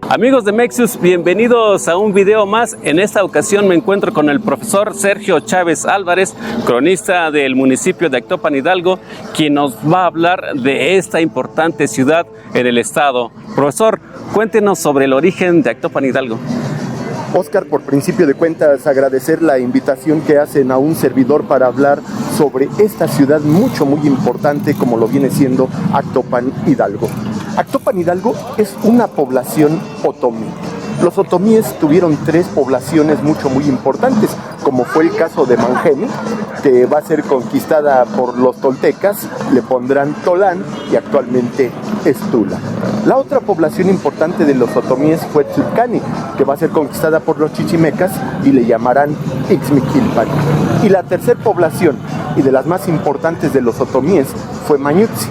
Amigos de Mexius, bienvenidos a un video más. En esta ocasión me encuentro con el profesor Sergio Chávez Álvarez, cronista del municipio de Actopan, Hidalgo, quien nos va a hablar de esta importante ciudad en el estado. Profesor, cuéntenos sobre el origen de Actopan, Hidalgo. Oscar, por principio de cuentas, agradecer la invitación que hacen a un servidor para hablar sobre esta ciudad muy importante como lo viene siendo Actopan, Hidalgo. Actopan, Hidalgo es una población otomí. Los otomíes tuvieron tres poblaciones muy importantes, como fue el caso de Mangeni, que va a ser conquistada por los toltecas, le pondrán Tolán y actualmente es Tula. La otra población importante de los otomíes fue Tzilcani, que va a ser conquistada por los chichimecas y le llamarán Ixmiquilpan. Y la tercera población, y de las más importantes de los otomíes, fue Mañutzi,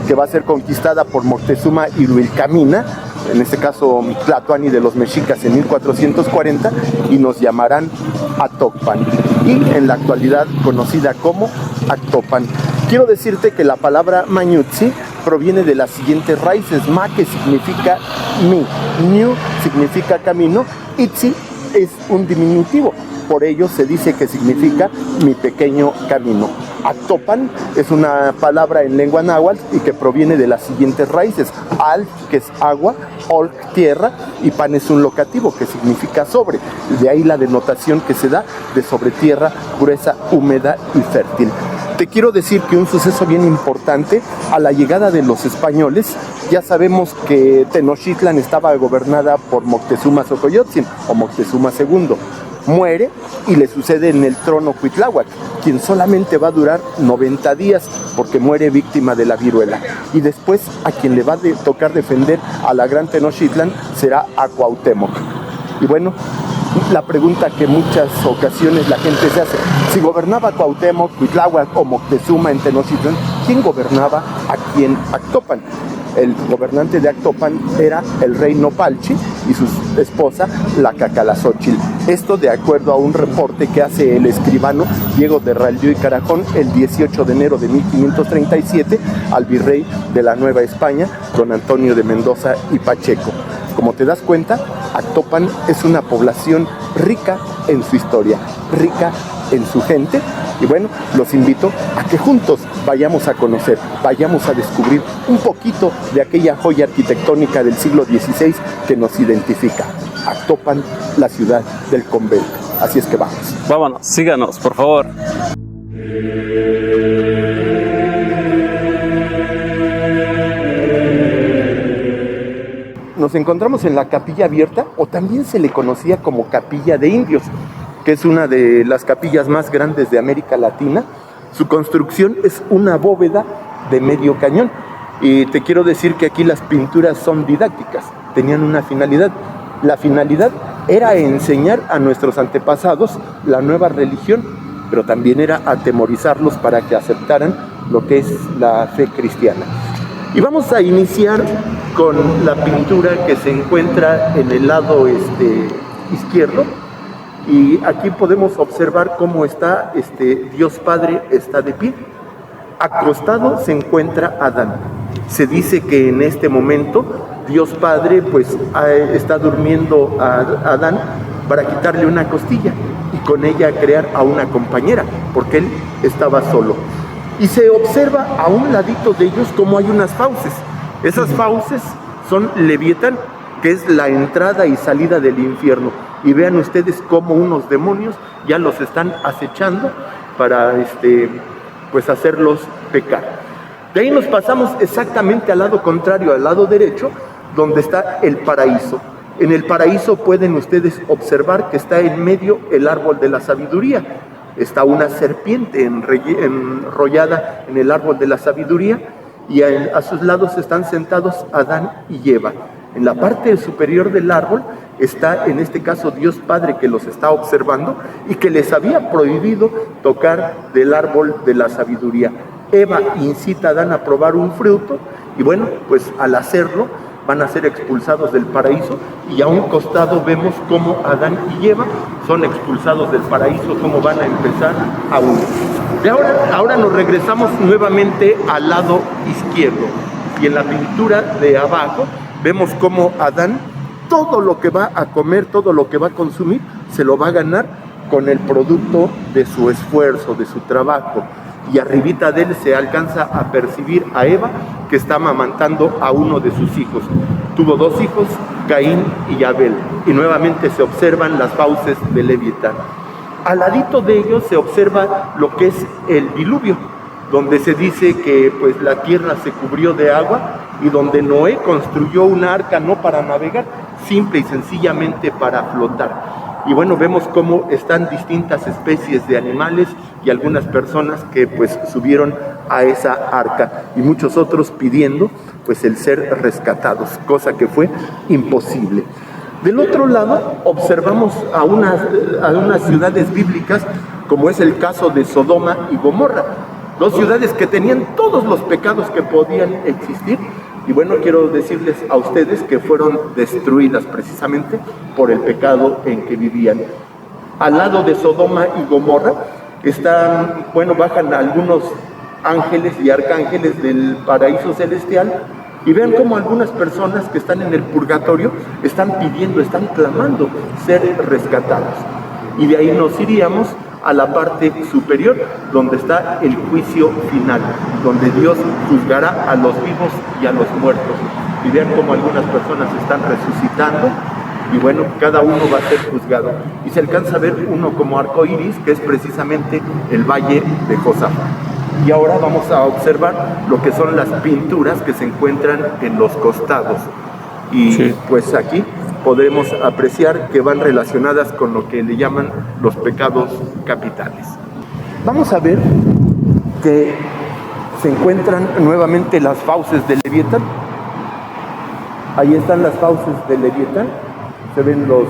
que va a ser conquistada por Moctezuma y Ruilcamina, en este caso Tlatoani de los mexicas en 1440, y nos llamarán Actopan, y en la actualidad conocida como Actopan. Quiero decirte que la palabra Mañutzi proviene de las siguientes raíces: ma, que significa mi, ñu significa camino, itzi es un diminutivo, por ello se dice que significa mi pequeño camino. Actopan es una palabra en lengua náhuatl y que proviene de las siguientes raíces: al, que es agua, ol, tierra, y pan es un locativo que significa sobre. De ahí la denotación que se da de sobre tierra gruesa, húmeda y fértil. Te quiero decir que un suceso bien importante, a la llegada de los españoles, ya sabemos que Tenochtitlan estaba gobernada por Moctezuma Xocoyotzin o Moctezuma II. Muere y le sucede en el trono Cuitláhuac, quien solamente va a durar 90 días porque muere víctima de la viruela. Y después a quien le va a tocar defender a la gran Tenochtitlan será a Cuauhtémoc. Y bueno, la pregunta que muchas ocasiones la gente se hace: si gobernaba Cuauhtémoc, Cuitláhuac o Moctezuma en Tenochtitlan, ¿quién gobernaba aquí en Actopan? El gobernante de Actopan era el rey Nopalchi y su esposa, la Cacalazóchitl. Esto de acuerdo a un reporte que hace el escribano Diego de Raldió y Carajón el 18 de enero de 1537 al virrey de la Nueva España, don Antonio de Mendoza y Pacheco. Como te das cuenta, Actopan es una población rica en su historia, rica en su gente. Y bueno, los invito a que juntos vayamos a conocer, vayamos a descubrir un poquito de aquella joya arquitectónica del siglo XVI que nos identifica. Actopan, la ciudad del convento. Así es que vamos. Vámonos, síganos, por favor. Nos encontramos en la Capilla Abierta, o también se le conocía como Capilla de Indios, que es una de las capillas más grandes de América Latina. Su construcción es una bóveda de medio cañón. Y te quiero decir que aquí las pinturas son didácticas, tenían una finalidad. La finalidad era enseñar a nuestros antepasados la nueva religión, pero también era atemorizarlos para que aceptaran lo que es la fe cristiana. Y vamos a iniciar con la pintura que se encuentra en el lado izquierdo. Y aquí podemos observar cómo está Dios Padre está de pie. Acostado se encuentra Adán. Se dice que en este momento Dios Padre está durmiendo a Adán para quitarle una costilla y con ella crear a una compañera, porque él estaba solo. Y se observa a un ladito de ellos como hay unas fauces. Esas fauces son Leviatán, que es la entrada y salida del infierno. Y vean ustedes cómo unos demonios ya los están acechando para hacerlos pecar. De ahí nos pasamos exactamente al lado contrario, al lado derecho, donde está el paraíso. En el paraíso pueden ustedes observar que está en medio el árbol de la sabiduría. Está una serpiente enrollada en el árbol de la sabiduría y a sus lados están sentados Adán y Eva. En la parte superior del árbol está, en este caso, Dios Padre, que los está observando y que les había prohibido tocar del árbol de la sabiduría. Eva incita a Adán a probar un fruto y bueno, pues al hacerlo, van a ser expulsados del paraíso, y a un costado vemos cómo Adán y Eva son expulsados del paraíso, cómo van a empezar a huir. Y ahora nos regresamos nuevamente al lado izquierdo, y en la pintura de abajo vemos cómo Adán, todo lo que va a comer, todo lo que va a consumir, se lo va a ganar con el producto de su esfuerzo, de su trabajo. Y arribita de él se alcanza a percibir a Eva, que está amamantando a uno de sus hijos. Tuvo 2 hijos, Caín y Abel, y nuevamente se observan las fauces de Leviatán. Al ladito de ellos se observa lo que es el diluvio, donde se dice que pues la tierra se cubrió de agua, y donde Noé construyó una arca no para navegar, simple y sencillamente para flotar. Y bueno, vemos cómo están distintas especies de animales y algunas personas que pues subieron a esa arca, y muchos otros pidiendo pues el ser rescatados, cosa que fue imposible. Del otro lado observamos a unas ciudades bíblicas, como es el caso de Sodoma y Gomorra, 2 ciudades que tenían todos los pecados que podían existir. Y bueno, quiero decirles a ustedes que fueron destruidas precisamente por el pecado en que vivían. Al lado de Sodoma y Gomorra bajan algunos ángeles y arcángeles del paraíso celestial, y vean cómo algunas personas que están en el purgatorio están pidiendo, están clamando ser rescatados. Y de ahí nos iríamos a la parte superior, donde está el juicio final, donde Dios juzgará a los vivos y a los muertos. Y vean cómo algunas personas están resucitando, y bueno, cada uno va a ser juzgado. Y se alcanza a ver uno como arco iris, que es precisamente el valle de Josafat. Y ahora vamos a observar lo que son las pinturas que se encuentran en los costados. Y pues aquí podremos apreciar que van relacionadas con lo que le llaman los pecados capitales. Vamos a ver que se encuentran nuevamente las fauces de Leviatán. Ahí están las fauces de Leviatán. Se ven lo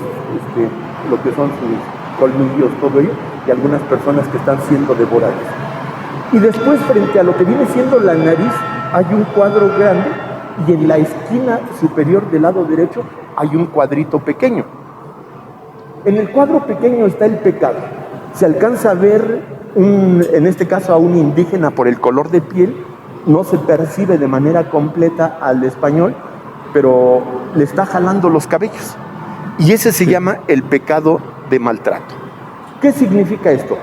que son sus colmillos, todo ello, y algunas personas que están siendo devoradas. Y después, frente a lo que viene siendo la nariz, hay un cuadro grande, y en la esquina superior del lado derecho hay un cuadrito pequeño. En el cuadro pequeño está el pecado. Se alcanza a ver, en este caso a un indígena por el color de piel, no se percibe de manera completa al español, pero le está jalando los cabellos. Y ese se llama el pecado de maltrato. ¿Qué significa esto?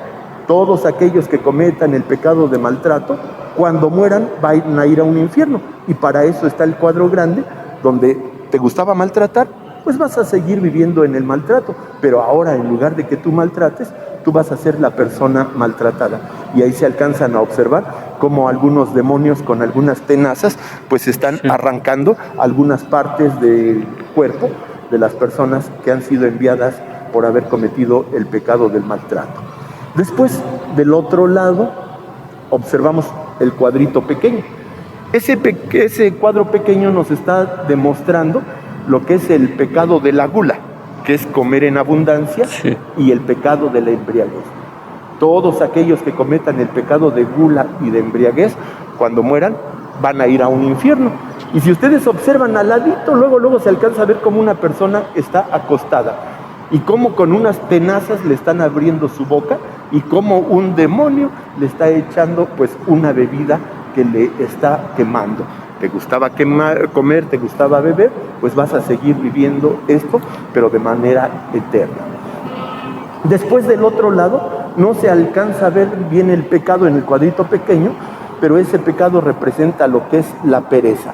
Todos aquellos que cometan el pecado de maltrato, cuando mueran van a ir a un infierno. Y para eso está el cuadro grande, donde te gustaba maltratar, pues vas a seguir viviendo en el maltrato. Pero ahora, en lugar de que tú maltrates, tú vas a ser la persona maltratada. Y ahí se alcanzan a observar cómo algunos demonios con algunas tenazas pues están arrancando algunas partes del cuerpo de las personas que han sido enviadas por haber cometido el pecado del maltrato. Después, del otro lado, observamos el cuadrito pequeño. Ese cuadro pequeño nos está demostrando lo que es el pecado de la gula, que es comer en abundancia, y el pecado de la embriaguez. Todos aquellos que cometan el pecado de gula y de embriaguez, cuando mueran, van a ir a un infierno. Y si ustedes observan al ladito, luego se alcanza a ver cómo una persona está acostada, y cómo con unas tenazas le están abriendo su boca, y cómo un demonio le está echando pues una bebida que le está quemando. ¿Te gustaba comer, te gustaba beber? Pues vas a seguir viviendo esto, pero de manera eterna. Después, del otro lado, no se alcanza a ver bien el pecado en el cuadrito pequeño, pero ese pecado representa lo que es la pereza.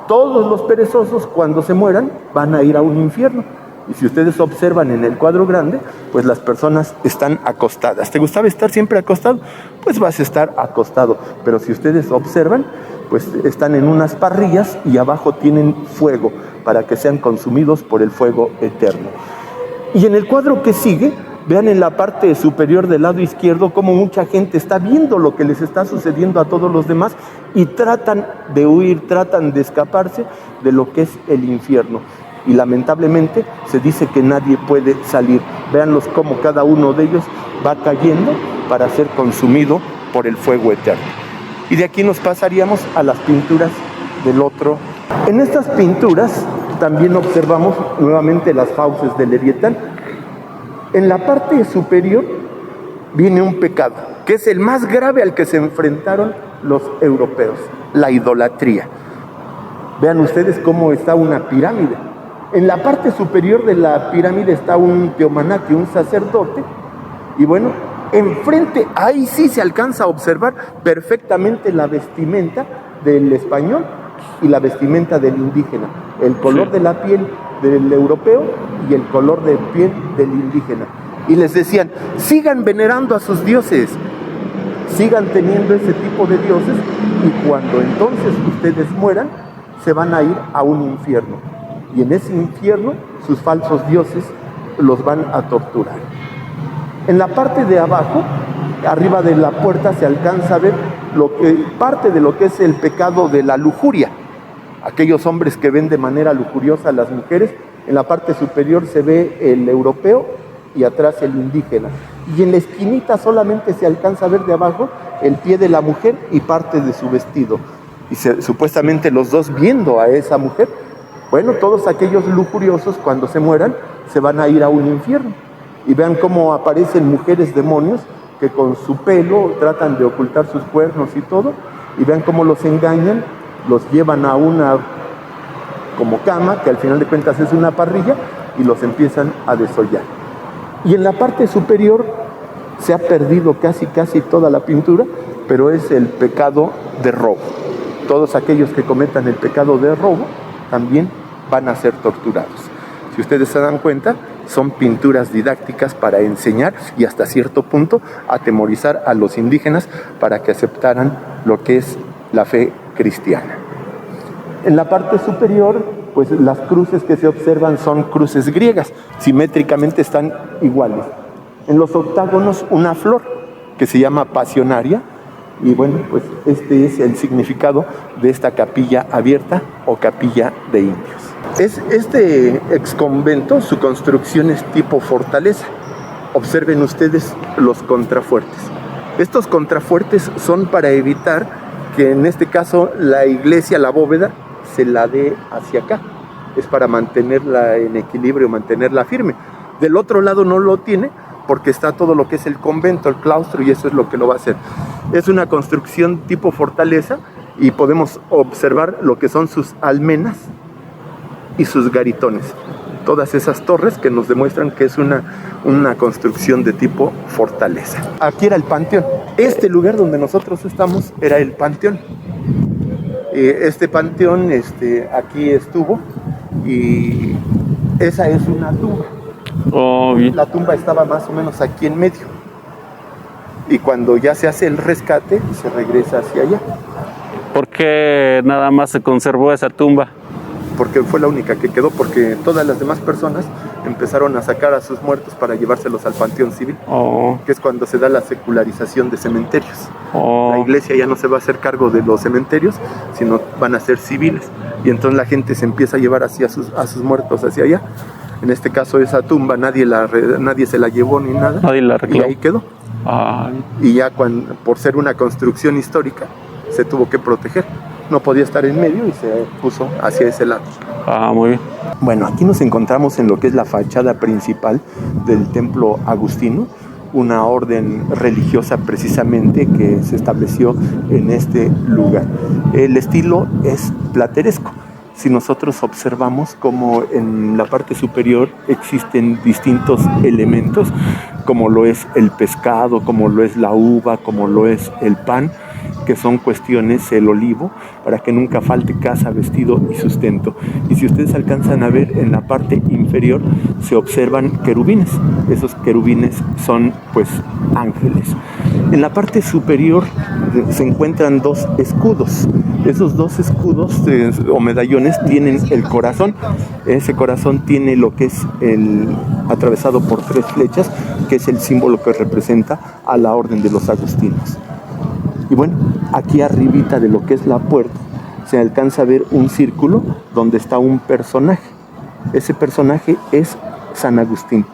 Todos los perezosos, cuando se mueran, van a ir a un infierno. Y si ustedes observan en el cuadro grande, pues las personas están acostadas. ¿Te gustaba estar siempre acostado? Pues vas a estar acostado. Pero si ustedes observan, pues están en unas parrillas y abajo tienen fuego para que sean consumidos por el fuego eterno. Y en el cuadro que sigue, vean en la parte superior del lado izquierdo cómo mucha gente está viendo lo que les está sucediendo a todos los demás y tratan de huir, tratan de escaparse de lo que es el infierno. Y lamentablemente se dice que nadie puede salir. Véanlos cómo cada uno de ellos va cayendo para ser consumido por el fuego eterno. Y de aquí nos pasaríamos a las pinturas del otro En estas pinturas también observamos nuevamente las fauces del Leviatán. En la parte superior viene un pecado, que es el más grave al que se enfrentaron los europeos, la idolatría. Vean ustedes cómo está una pirámide. En la parte superior de la pirámide está un teomanaqui, un sacerdote, y bueno, enfrente, ahí sí se alcanza a observar perfectamente la vestimenta del español y la vestimenta del indígena, el color de la piel del europeo y el color de piel del indígena. Y les decían, sigan venerando a sus dioses, sigan teniendo ese tipo de dioses, y cuando entonces ustedes mueran, se van a ir a un infierno. Y en ese infierno, sus falsos dioses los van a torturar. En la parte de abajo, arriba de la puerta, se alcanza a ver parte de lo que es el pecado de la lujuria. Aquellos hombres que ven de manera lujuriosa a las mujeres. En la parte superior se ve el europeo y atrás el indígena. Y en la esquinita solamente se alcanza a ver de abajo el pie de la mujer y parte de su vestido. Y supuestamente los dos viendo a esa mujer. Bueno, todos aquellos lujuriosos cuando se mueran se van a ir a un infierno. Y vean cómo aparecen mujeres demonios que con su pelo tratan de ocultar sus cuernos y todo. Y vean cómo los engañan, los llevan a una como cama, que al final de cuentas es una parrilla, y los empiezan a desollar. Y en la parte superior se ha perdido casi toda la pintura, pero es el pecado de robo. Todos aquellos que cometan el pecado de robo también van a ser torturados. Si ustedes se dan cuenta, son pinturas didácticas para enseñar y hasta cierto punto atemorizar a los indígenas para que aceptaran lo que es la fe cristiana. En la parte superior, pues las cruces que se observan son cruces griegas, simétricamente están iguales. En los octágonos una flor que se llama pasionaria, y bueno, pues este es el significado de esta capilla abierta o capilla de indios. Este exconvento, su construcción es tipo fortaleza. Observen ustedes los contrafuertes. Estos contrafuertes son para evitar que en este caso la iglesia, la bóveda, se la dé hacia acá. Es para mantenerla en equilibrio, mantenerla firme. Del otro lado no lo tiene porque está todo lo que es el convento, el claustro, y eso es lo que lo va a hacer. Es una construcción tipo fortaleza y podemos observar lo que son sus almenas y sus garitones. Todas esas torres que nos demuestran que es una construcción de tipo fortaleza. Aquí era el panteón. Este lugar donde nosotros estamos era el panteón. Este panteón aquí estuvo y esa es una tumba. Oh, bien. La tumba estaba más o menos aquí en medio. Y cuando ya se hace el rescate, se regresa hacia allá. ¿Por qué nada más se conservó esa tumba? Porque fue la única que quedó, porque todas las demás personas empezaron a sacar a sus muertos para llevárselos al panteón civil, que es cuando se da la secularización de cementerios. La iglesia ya no se va a hacer cargo de los cementerios, sino van a ser civiles. Y entonces la gente se empieza a llevar hacia a sus muertos hacia allá. En este caso esa tumba nadie se la llevó ni nada. Nadie la reclamó. Y ahí quedó. Y ya por ser una construcción histórica se tuvo que proteger. No podía estar en medio y se puso hacia ese lado. Muy bien. Bueno, aquí nos encontramos en lo que es la fachada principal del templo agustino, una orden religiosa precisamente que se estableció en este lugar. El estilo es plateresco. Si nosotros observamos como en la parte superior existen distintos elementos, como lo es el pescado, como lo es la uva, como lo es el pan, que son cuestiones, el olivo, para que nunca falte casa, vestido y sustento. Y si ustedes alcanzan a ver en la parte inferior, se observan querubines. Esos querubines son pues ángeles. En la parte superior se encuentran dos escudos. Esos dos escudos o medallones tienen el corazón. Ese corazón tiene lo que es atravesado por 3 flechas, que es el símbolo que representa a la orden de los agustinos. Y bueno, aquí arribita de lo que es la puerta se alcanza a ver un círculo donde está un personaje. Ese personaje es San Agustín.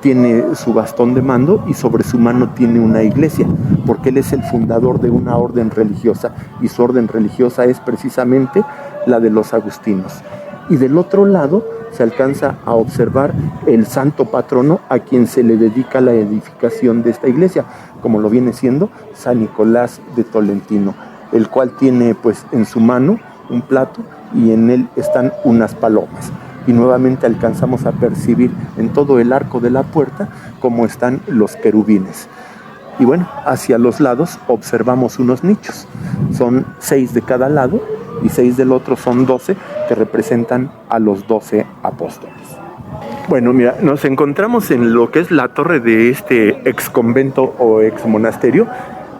tiene su bastón de mando y sobre su mano tiene una iglesia, porque él es el fundador de una orden religiosa y su orden religiosa es precisamente la de los agustinos. Y del otro lado se alcanza a observar el santo patrono a quien se le dedica la edificación de esta iglesia, como lo viene siendo San Nicolás de Tolentino, el cual tiene pues en su mano un plato y en él están unas palomas. Y nuevamente alcanzamos a percibir en todo el arco de la puerta cómo están los querubines. Y bueno, hacia los lados observamos unos nichos. Son 6 de cada lado y 6 del otro, son 12 que representan a los 12 apóstoles. Bueno, mira, nos encontramos en lo que es la torre de este ex convento o ex monasterio.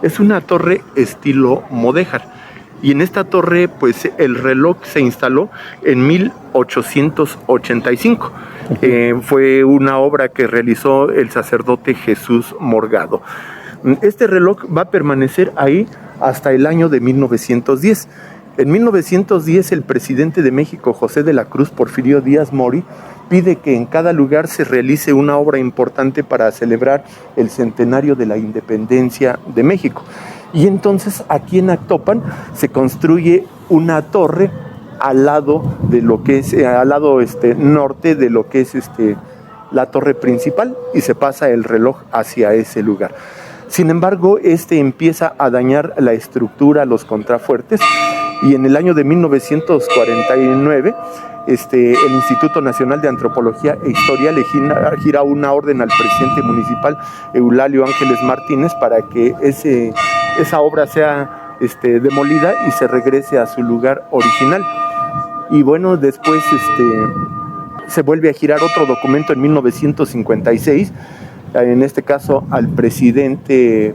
Es una torre estilo mudéjar. Y en esta torre, pues el reloj se instaló en 1885. Fue una obra que realizó el sacerdote Jesús Morgado. Este reloj va a permanecer ahí hasta el año de 1910. En 1910, el presidente de México, José de la Cruz Porfirio Díaz Mori, pide que en cada lugar se realice una obra importante para celebrar el centenario de la independencia de México. Y entonces aquí en Actopan se construye una torre al lado de lo que es, al lado norte de lo que es la torre principal, y se pasa el reloj hacia ese lugar. Sin embargo, empieza a dañar la estructura, los contrafuertes, y en el año de 1949 el Instituto Nacional de Antropología e Historia le gira una orden al presidente municipal Eulalio Ángeles Martínez para que esa obra sea demolida y se regrese a su lugar original. Y bueno, después se vuelve a girar otro documento en 1956, en este caso al presidente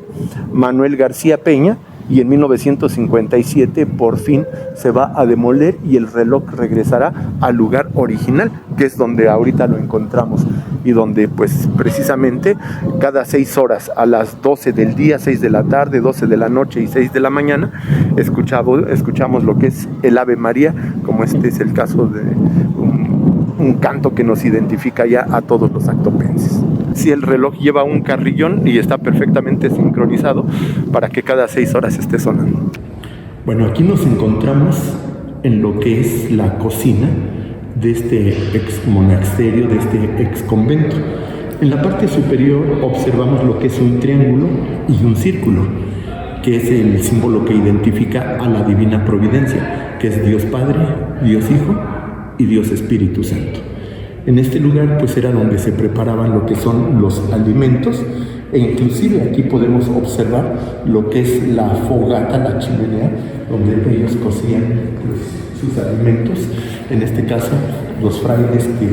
Manuel García Peña, y en 1957 por fin se va a demoler y el reloj regresará al lugar original, que es donde ahorita lo encontramos, y donde pues precisamente cada 6 horas, a las 12 del día, 6 de la tarde, 12 de la noche y 6 de la mañana, escuchamos lo que es el Ave María, como es el caso de un canto que nos identifica ya a todos los actopenses. Si el reloj lleva un carrillón y está perfectamente sincronizado para que cada 6 horas esté sonando. Bueno, aquí nos encontramos en lo que es la cocina de este ex monasterio, de este ex convento. En la parte superior observamos lo que es un triángulo y un círculo, que es el símbolo que identifica a la Divina Providencia, que es Dios Padre, Dios Hijo y Dios Espíritu Santo. En este lugar pues era donde se preparaban lo que son los alimentos, e inclusive aquí podemos observar lo que es la fogata, la chimenea, donde ellos cocían pues, sus alimentos. En este caso, los frailes que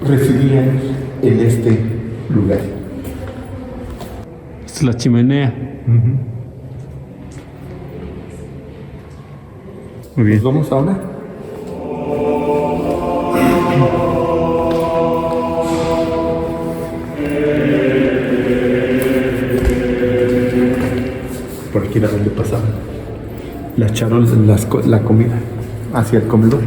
residían en este lugar. Es la chimenea. Muy bien. ¿Nos vamos ahora? Por aquí era donde pasaban las charolas, la comida hacia el comedor.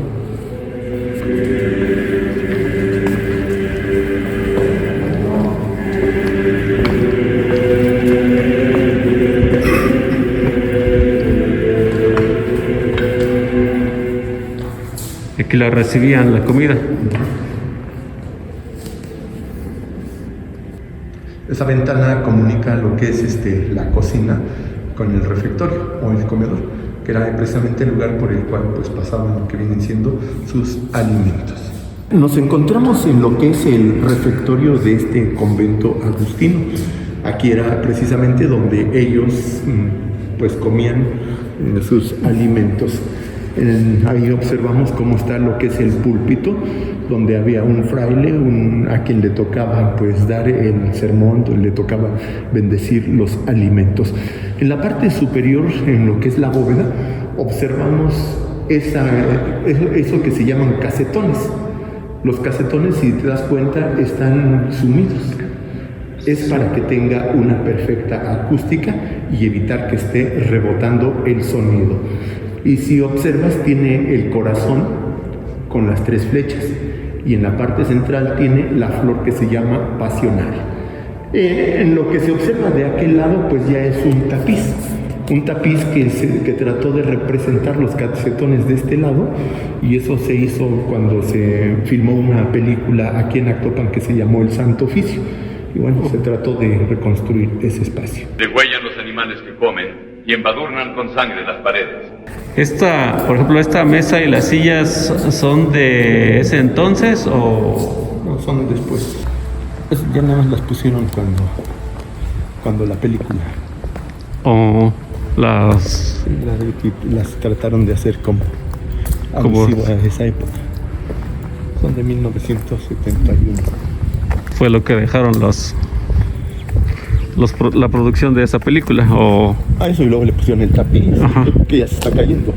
Y que la recibían la comida. Esa ventana comunica lo que es la cocina con el refectorio o el comedor, que era precisamente el lugar por el cual pues pasaban lo que vienen siendo sus alimentos. Nos encontramos en lo que es el refectorio de este convento agustino. Aquí era precisamente donde ellos pues comían sus alimentos. Ahí observamos cómo está lo que es el púlpito, donde había un fraile, a quien le tocaba pues dar el sermón, le tocaba bendecir los alimentos. En la parte superior, en lo que es la bóveda, observamos eso que se llaman casetones. Los casetones, si te das cuenta, están sumidos. Es para que tenga una perfecta acústica y evitar que esté rebotando el sonido. Y si observas, tiene el corazón con las 3 flechas, y en la parte central tiene la flor que se llama pasionaria. En lo que se observa de aquel lado, pues ya es un tapiz que trató de representar los casetones de este lado, y eso se hizo cuando se filmó una película aquí en Actopan que se llamó El Santo Oficio, y bueno, se trató de reconstruir ese espacio. Degüellan los animales que comen y embadurnan con sangre las paredes. Por ejemplo, esta mesa y las sillas son de ese entonces o no, son después. Ya nada más las pusieron cuando la película. o las Las trataron de hacer como alusivo a esa época. Son de 1971. fue lo que dejaron la producción de esa película o A eso, y luego le pusieron el tapiz, que ya se está cayendo.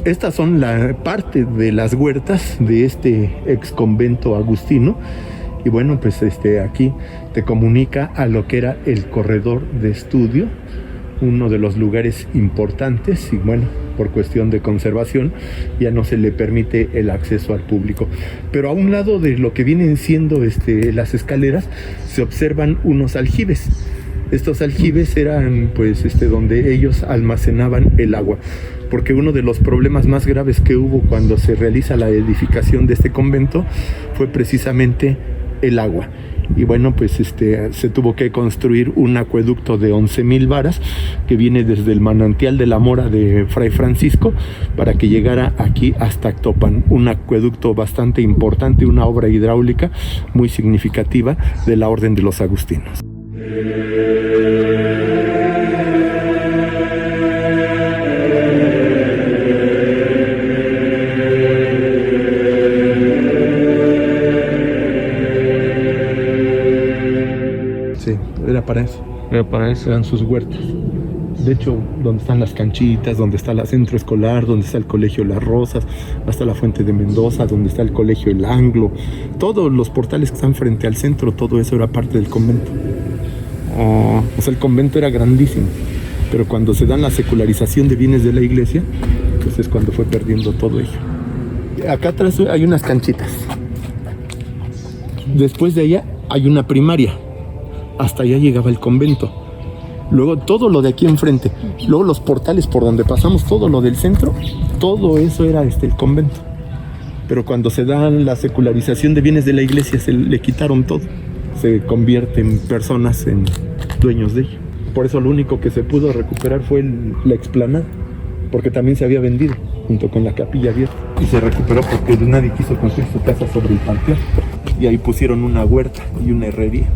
Estas son la parte de las huertas de este ex convento agustino, y bueno, pues aquí te comunica a lo que era el corredor de estudio, uno de los lugares importantes, y bueno, por cuestión de conservación ya no se le permite el acceso al público. Pero a un lado de lo que vienen siendo las escaleras se observan unos aljibes. Estos aljibes eran pues donde ellos almacenaban el agua, porque uno de los problemas más graves que hubo cuando se realiza la edificación de este convento fue precisamente el agua. Y bueno, pues se tuvo que construir un acueducto de 11,000 varas que viene desde el manantial de la Mora de Fray Francisco para que llegara aquí hasta Actopan. Un acueducto bastante importante, una obra hidráulica muy significativa de la Orden de los Agustinos. Sí, era para eso. Eran sus huertas. De hecho, donde están las canchitas, donde está el centro escolar, donde está el colegio Las Rosas, hasta la Fuente de Mendoza, donde está el colegio El Anglo, todos los portales que están frente al centro, todo eso era parte del convento. O sea, el convento era grandísimo, pero cuando se dan la secularización de bienes de la iglesia, pues es cuando fue perdiendo todo ello. Acá atrás hay unas canchitas. Después de allá hay una primaria. Hasta allá llegaba el convento. Luego todo lo de aquí enfrente, luego los portales por donde pasamos, todo lo del centro, todo eso era el convento. Pero cuando se da la secularización de bienes de la iglesia, se le quitaron todo. Se convierten personas en dueños de ello. Por eso lo único que se pudo recuperar fue la explanada, porque también se había vendido junto con la capilla abierta. Y se recuperó porque nadie quiso construir su casa sobre el panteón. Y ahí pusieron una huerta y una herrería.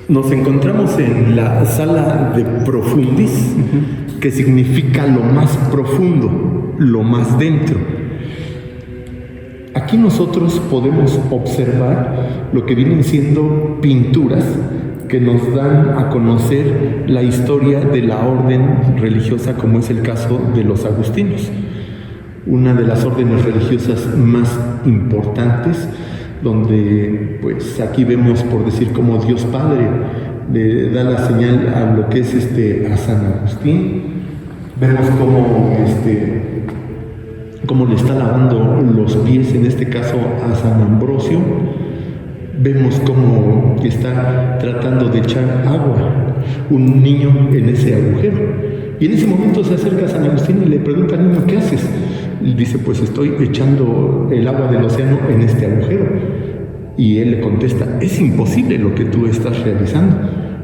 Nos encontramos en la sala de profundis, que significa lo más profundo, lo más dentro. Aquí nosotros podemos observar lo que vienen siendo pinturas que nos dan a conocer la historia de la orden religiosa, como es el caso de los agustinos, una de las órdenes religiosas más importantes, donde pues aquí vemos, por decir, como Dios Padre le da la señal a lo que es a San Agustín. Vemos cómo le está lavando los pies, en este caso a San Ambrosio. Vemos cómo está tratando de echar agua un niño en ese agujero. Y en ese momento se acerca a San Agustín y le pregunta al niño: ¿qué haces? Y dice: pues estoy echando el agua del océano en este agujero. Y él le contesta: es imposible lo que tú estás realizando.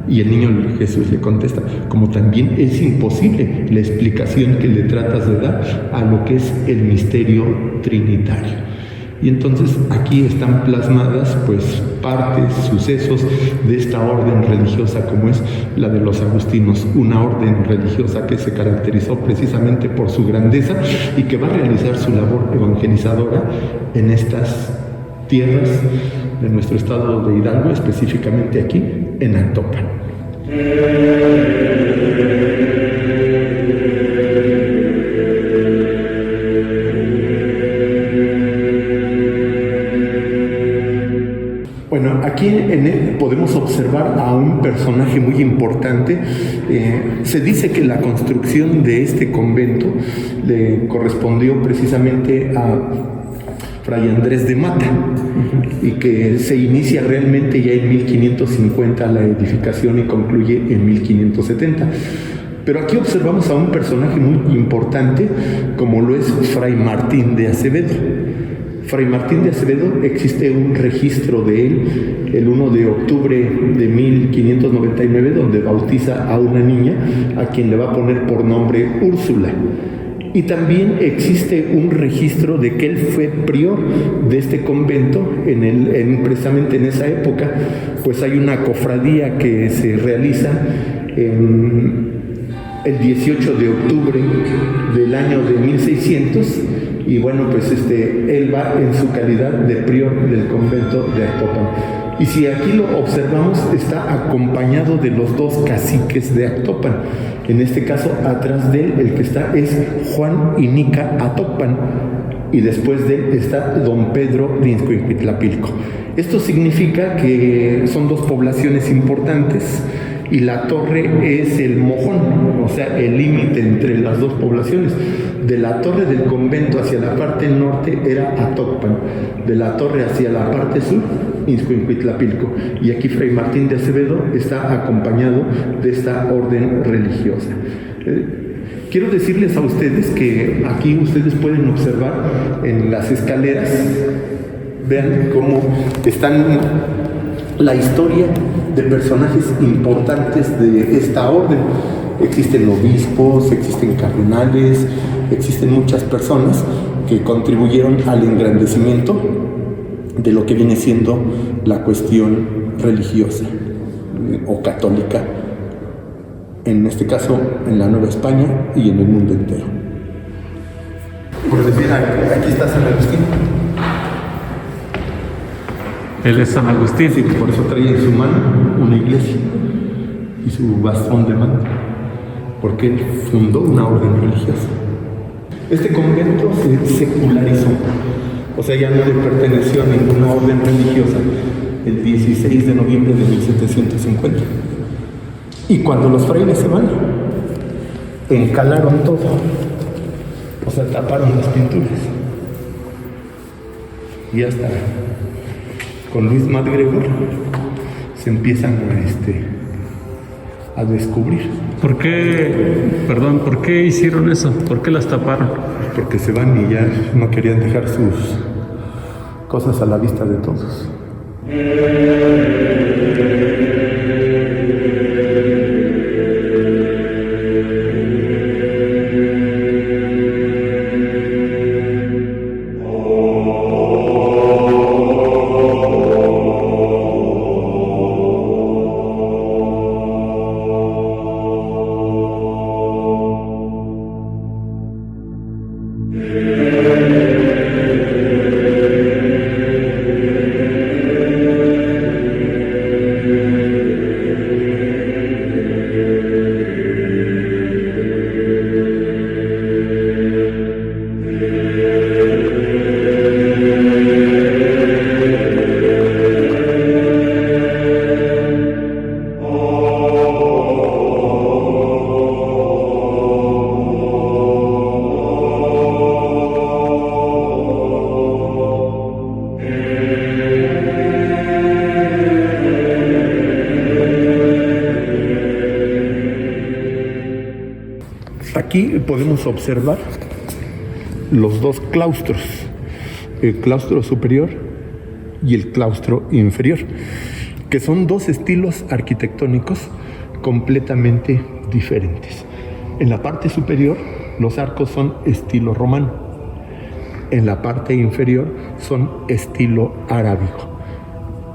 Y el niño Jesús le contesta: como también es imposible la explicación que le tratas de dar a lo que es el misterio trinitario. Y entonces aquí están plasmadas pues partes, sucesos de esta orden religiosa, como es la de los agustinos, una orden religiosa que se caracterizó precisamente por su grandeza y que va a realizar su labor evangelizadora en estas tierras de nuestro estado de Hidalgo, específicamente aquí en Actopan. Bueno, aquí en él podemos observar a un personaje muy importante. Se dice que la construcción de este convento le correspondió precisamente a Fray Andrés de Mata, y que se inicia realmente ya en 1550 la edificación y concluye en 1570. Pero aquí observamos a un personaje muy importante, como lo es Fray Martín de Acevedo. Fray Martín de Acevedo, existe un registro de él el 1 de octubre de 1599, donde bautiza a una niña a quien le va a poner por nombre Úrsula. Y también existe un registro de que él fue prior de este convento precisamente en esa época, pues hay una cofradía que se realiza el 18 de octubre del año de 1600, y bueno, pues él va en su calidad de prior del convento de Actopan. Y si aquí lo observamos, está acompañado de los dos caciques de Actopan. En este caso, atrás de él, el que está es Juan Inica Atopan, y después de él está don Pedro de Ixcuintla-Pilco. Esto significa que son dos poblaciones importantes, y la torre es el mojón, o sea, el límite entre las dos poblaciones. De la torre del convento hacia la parte norte era Atopan, de la torre hacia la parte sur, Ixcuintla-Pilco. Y aquí Fray Martín de Acevedo está acompañado de esta orden religiosa. Quiero decirles a ustedes que aquí ustedes pueden observar en las escaleras, vean cómo están la historia de personajes importantes de esta orden. Existen obispos, existen cardenales, existen muchas personas que contribuyeron al engrandecimiento de lo que viene siendo la cuestión religiosa o católica, en este caso en la Nueva España y en el mundo entero. Por decir, aquí está San Agustín. Él es San Agustín. Sí, por eso trae en su mano una iglesia y su bastón de mando, porque él fundó una orden religiosa. Este convento se secularizó, o sea, ya no le perteneció a ninguna orden religiosa el 16 de noviembre de 1750. Y cuando los frailes se van, encalaron todo, o sea, taparon las pinturas. Y hasta con Luis MacGregor se empiezan a descubrir. ¿Por qué hicieron eso? ¿Por qué las taparon? Porque se van y ya no querían dejar sus cosas a la vista de todos. Aquí podemos observar los dos claustros, el claustro superior y el claustro inferior, que son dos estilos arquitectónicos completamente diferentes. En la parte superior, los arcos son estilo romano. En la parte inferior son estilo arábigo.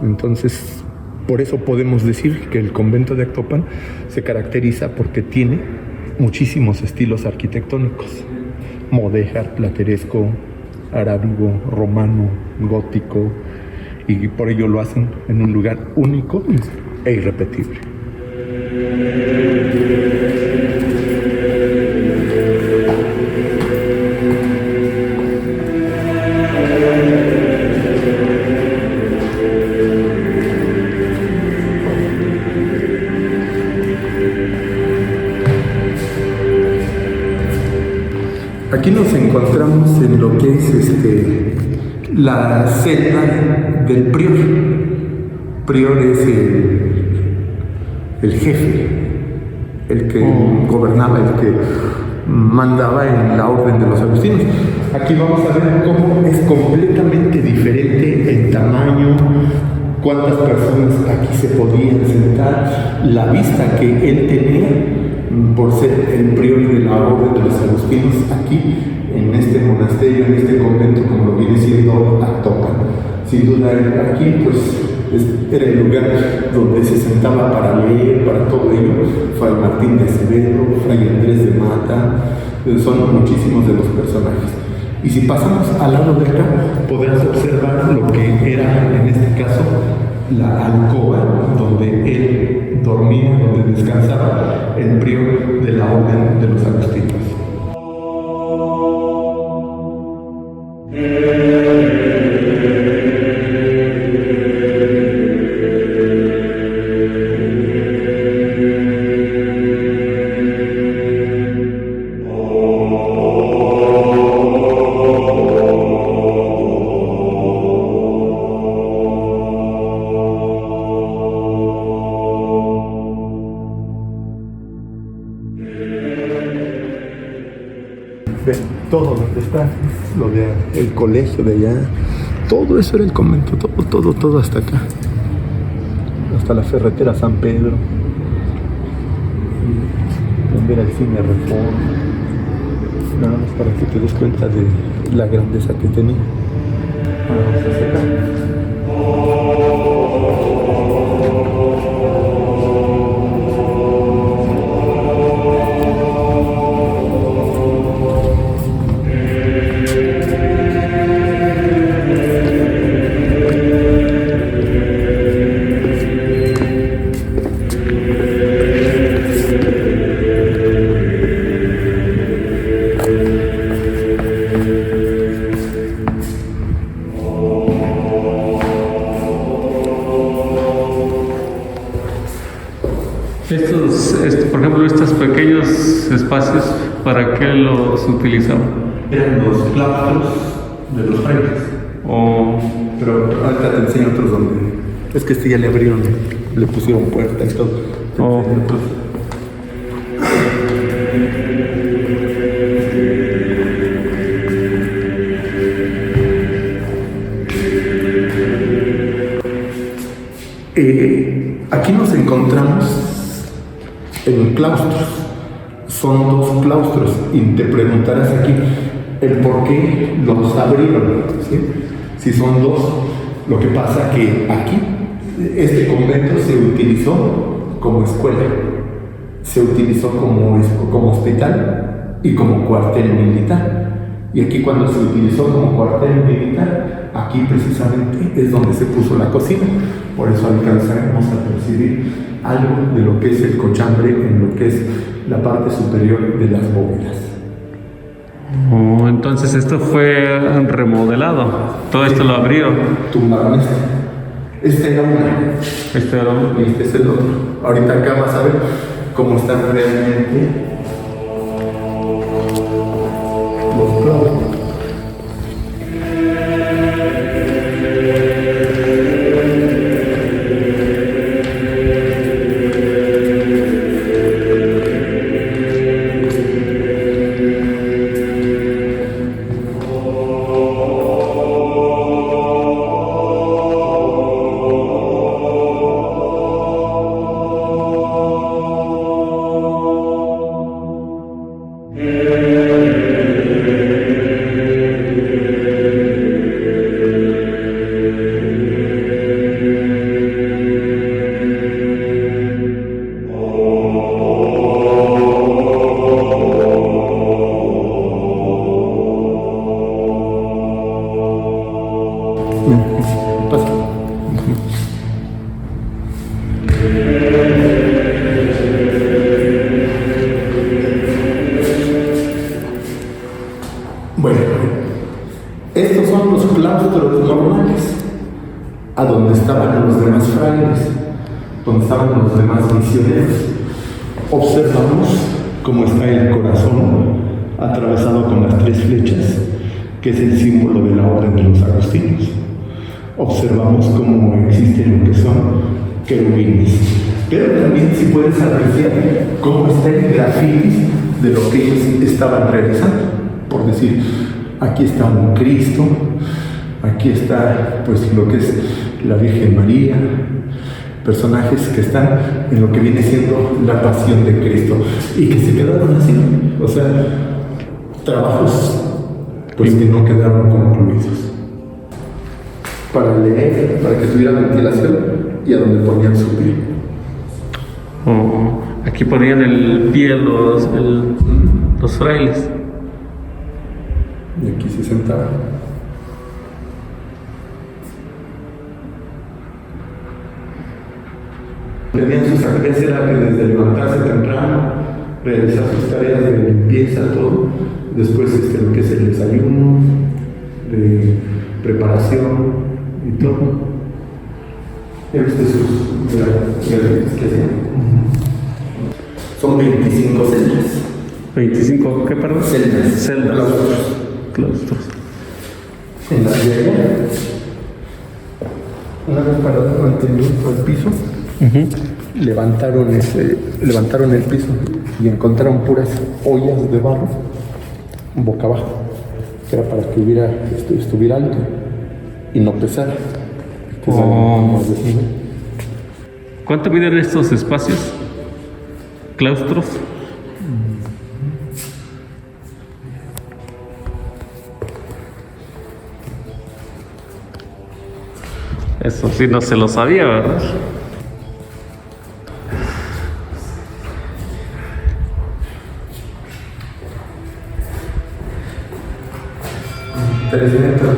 Entonces, por eso podemos decir que el convento de Actopan se caracteriza porque tiene muchísimos estilos arquitectónicos: mudéjar, plateresco, arábigo, romano, gótico, y por ello lo hacen en un lugar único e irrepetible. Aquí nos encontramos en lo que es la celda del prior. Prior es el jefe, el que gobernaba, el que mandaba en la orden de los agustinos. Aquí vamos a ver cómo es completamente diferente en tamaño, cuántas personas aquí se podían sentar, la vista que él tenía por ser el prior de la orden de los agustinos aquí en este monasterio, en este convento, como lo viene siendo Actopan. Sin duda aquí pues era el lugar donde se sentaba para leer, para todo ello. Fray Martín de Acevedo, Fray Andrés de Mata, son muchísimos de los personajes. Y si pasamos al lado de acá, podrás observar lo que era en este caso la alcoba donde él dormía, donde descansaba, el prior de la orden de los agustinos. Todo donde está, lo de el colegio de allá, todo eso era el convento, todo hasta acá, hasta la ferretera San Pedro, ver el cine Reforma, nada más para que te des cuenta de la grandeza que tenía. Vamos hacia acá. Por ejemplo, estos pequeños espacios, ¿para qué los utilizaban? Eran los claustros de los frailes. Pero ahorita te enseño otros donde... Es que ya le abrieron, le pusieron puerta y todo. Aquí nos encontramos en claustros. Son dos claustros y te preguntarás aquí el por qué los abrieron, ¿sí? Si son dos, lo que pasa que aquí este convento se utilizó como escuela, se utilizó como hospital y como cuartel militar. Y aquí cuando se utilizó como cuartel militar, aquí precisamente es donde se puso la cocina. Por eso alcanzaremos a percibir algo de lo que es el cochambre en lo que es la parte superior de las bóvedas. Entonces esto fue remodelado, todo esto lo abrieron. Tumbaron esto. Este era uno. Este era uno. Y este es el otro. Ahorita acá vas a ver cómo están realmente los claustros. Pasa. Bueno, estos son los claustros normales, a donde estaban los demás frailes, donde estaban los demás misioneros. Observamos cómo está el corazón atravesado con las 3 flechas, que es el símbolo de la orden de los agustinos. Observamos cómo existen lo que son querubines, pero también si puedes apreciar cómo está el grafiti de lo que ellos estaban realizando. Por decir, aquí está un Cristo, aquí está pues lo que es la Virgen María, personajes que están en lo que viene siendo la pasión de Cristo y que se quedaron así, o sea, trabajos pues que no quedaron concluidos. Para leer, para que tuviera ventilación y a donde ponían su pie. Aquí ponían el pie los frailes. Y aquí se sentaban. Tenían sus actividades, era que desde levantarse temprano, realizar sus tareas de limpieza, todo. Después lo que es el desayuno, de preparación y todo. ¿Ya viste sus que hacían? Son 25 celdas. 25, ¿qué perdón? Celdas. Claustros. En la de una vez parado manteniendo el piso, levantaron el piso y encontraron puras ollas de barro boca abajo, que era para que estuviera alto y no pesara. ¿Cuánto miden estos espacios? ¿Claustros? Eso sí no se lo sabía, ¿verdad? Tres metros.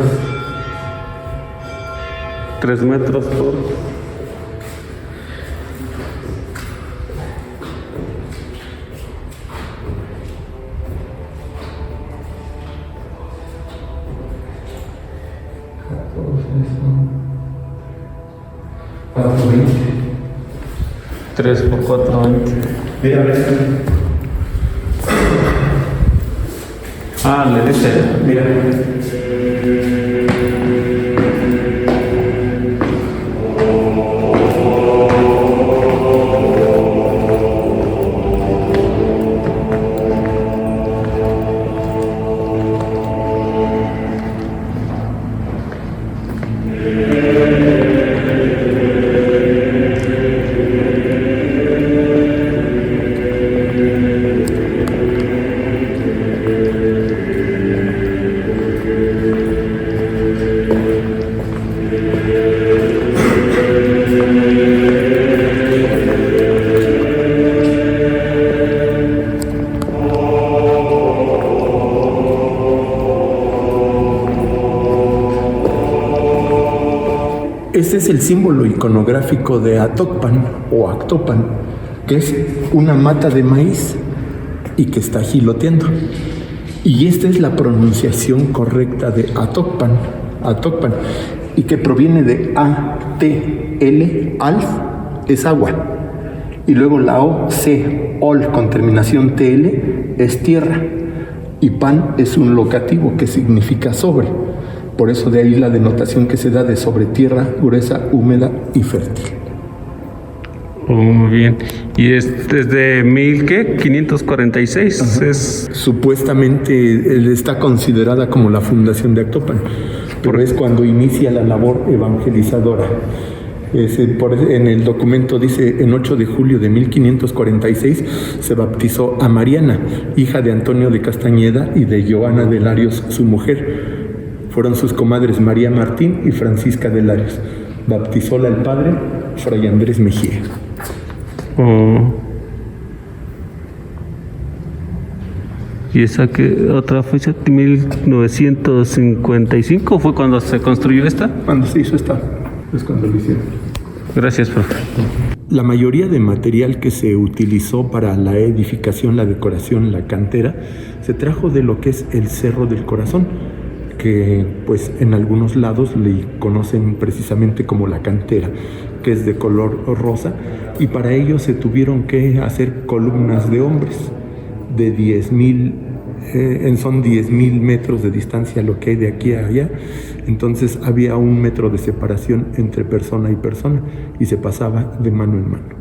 3 metros por... ¿420? 3 por 4, 20. Mira, ves. Le dice, Mira. Este es el símbolo iconográfico de Atocpan o Actopan, que es una mata de maíz y que está giloteando. Y esta es la pronunciación correcta de Atocpan, Atocpan, y que proviene de A-T-L, alf, es agua. Y luego la O-C, ol, con terminación T-L, es tierra. Y pan es un locativo que significa sobre. Por eso de ahí la denotación que se da de sobre tierra gruesa, húmeda y fértil. Muy bien. ¿Y es desde 1546? Es... Supuestamente está considerada como la fundación de Actopan, pero es cuando inicia la labor evangelizadora. En el documento dice, en 8 de julio de 1546 se bautizó a Mariana, hija de Antonio de Castañeda y de Joana de Larios, su mujer. Fueron sus comadres María Martín y Francisca de Larios. Bautizóla el padre Fray Andrés Mejía. ¿Y esa que otra fecha? ¿1955 fue cuando se construyó esta? Cuando se hizo esta, es cuando lo hicieron. Gracias, profe. La mayoría de material que se utilizó para la edificación, la decoración, la cantera, se trajo de lo que es el Cerro del Corazón, que pues en algunos lados le conocen precisamente como la cantera, que es de color rosa, y para ello se tuvieron que hacer columnas de hombres de 10.000, son 10.000 metros de distancia lo que hay de aquí a allá. Entonces había 1 metro de separación entre persona y persona y se pasaba de mano en mano.